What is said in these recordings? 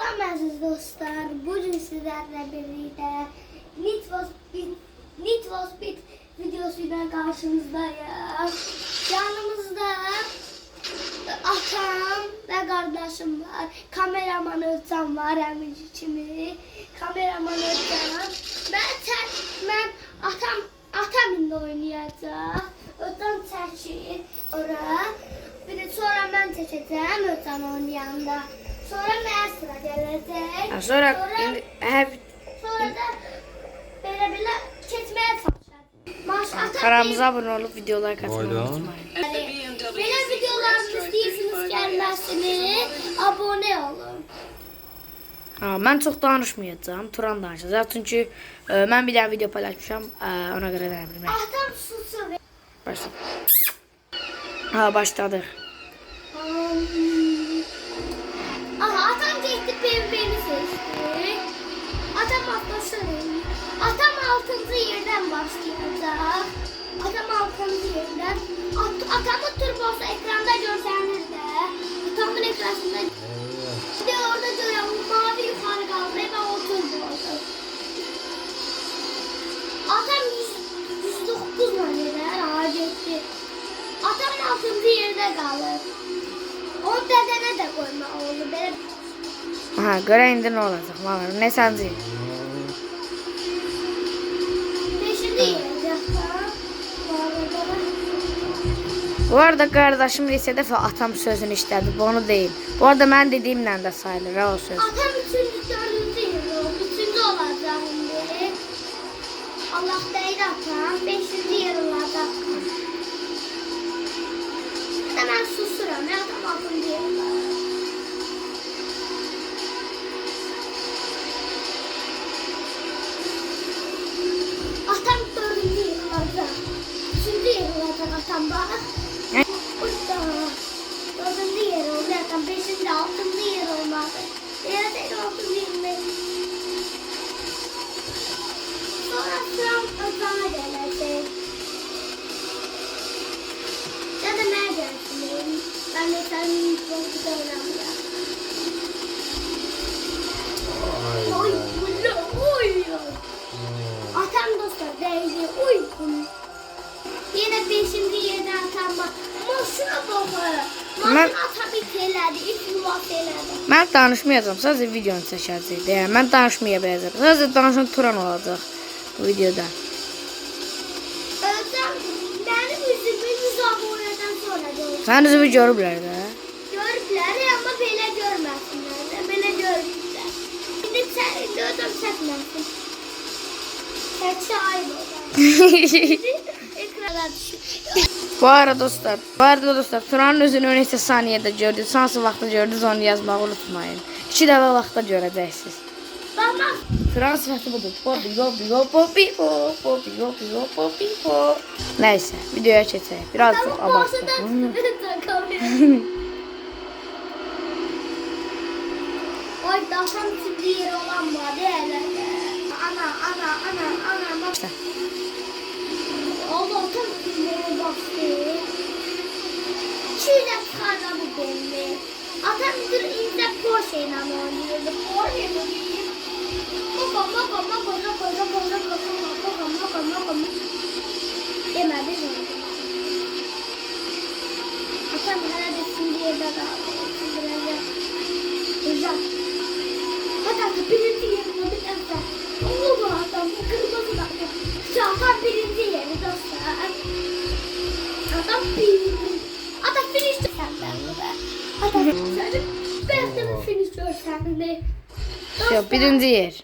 Salam əziz dostlar, bugün sizlerle birlikte Need for Speed videosuyla karşınızdayım. Yanımızda atam ve kardeşim var. Kameraman Özcan var, emici kimi. Kameraman Özcan. Ben atam indi oynayacaq. Özcan çəkir. Sonra mən çəkəcəm Özcan oynayanda. Sonra mənə sıra gələcək. Sonra da belə keçməyə çalışacağıq. kanalımıza abone olup videolar katmayı unutmayın. Belə videolarımız istəyirsiniz gəlməsini, abone olun. Ben çok danışmayacağım. Turan danışacaq. Çünkü ben bir daha video paylaşmışam. Ona göre de bilmem. Atam susu ver. Başladık. Başladık. Atam getdi beni seçdi. Atam atlasın. Atam 6. yerdən başlayacaq. Atam 6. yerdən. Atamın turbosu ekranda görsənir də. Atamın ekranında. Bir de orada görəm mavi yuxarı qaldı və o turbosu. Atam 109 yerdən getdi. Atam 6. yerdə qalır. Onu dədənə də qoyma oldu. Belə Göre indi ne olacak? Vallahi ne sence? 5. yerdə. Bu arada kardeşim lisede falan atam sözünü işledi. Bu onu değil. Bu arada ben dediğimle de sayılır. O söz. Atam 3. 4. yerdə oldu. 3. olacaq indi. Allah deyir atam. 5. yer olacaq. Mən susuram. Mən atam 6. yerdə. Atam 4. yer olacaq. 3. yer olacaq atam bax. Usta. 4. yer oldu atam. 5. 6. yer olmadı. Yerə deyir 6. yerində. Sonra sıram Özcan'a gələcək. Ya da mən gəlsin. Ben de senin çok oynamıyorum. Oy, oy. Atam dostlar değdi. Oy. Yine 5. yerden atam var. Ama şuna baba. Maşın ata biterlerdi. İlk yuvak derlerdi. Ben danışmayacağım. Sadece videonu çəkəcəyik. Yani ben danışmayabileceğim. Sadece danışan Turan olacak bu videoda. Özlem benim yüzümü 100 aboneden sonra gördüm. Sen üzümü görüblər də. Görüblər ama belə görməsinlər də. Belə görüblər. İndi özüm çəkməsin. Çəksə ayıb olar. Ekrana düşür. Bu arada dostlar, Turan'ın özünü neçə saniyədə gördünüz, hansı vaxtda gördünüz onu yazmağı unutmayın. 2 dəfə vaxtda görəcəksiniz. Baba. Turan sifəti budur. Popi. Neyse, videoya keçək. Biraz çok abartdık. Oy daşan içinde yer olan var değil. Ana. İşte. Allah tam içinde bastı. Şöyle çıkardı bu belli. Atam bir ince Porsche ile oynuyordu. Porsche değil. Moko. Demedi sonra. Atam herhalde şimdi yerde kaldı. Güzel. Hatta birinci yerine bir dakika. Oldu adam bu kırmızı da. Şahan birinci yeri dostlar. Adam birinci. Adam finish senden be. Adam senin ben finish sende. Yok, birinci yer.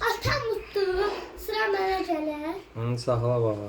Atam mutlu. Sıra bana gələr. Saxla baxa.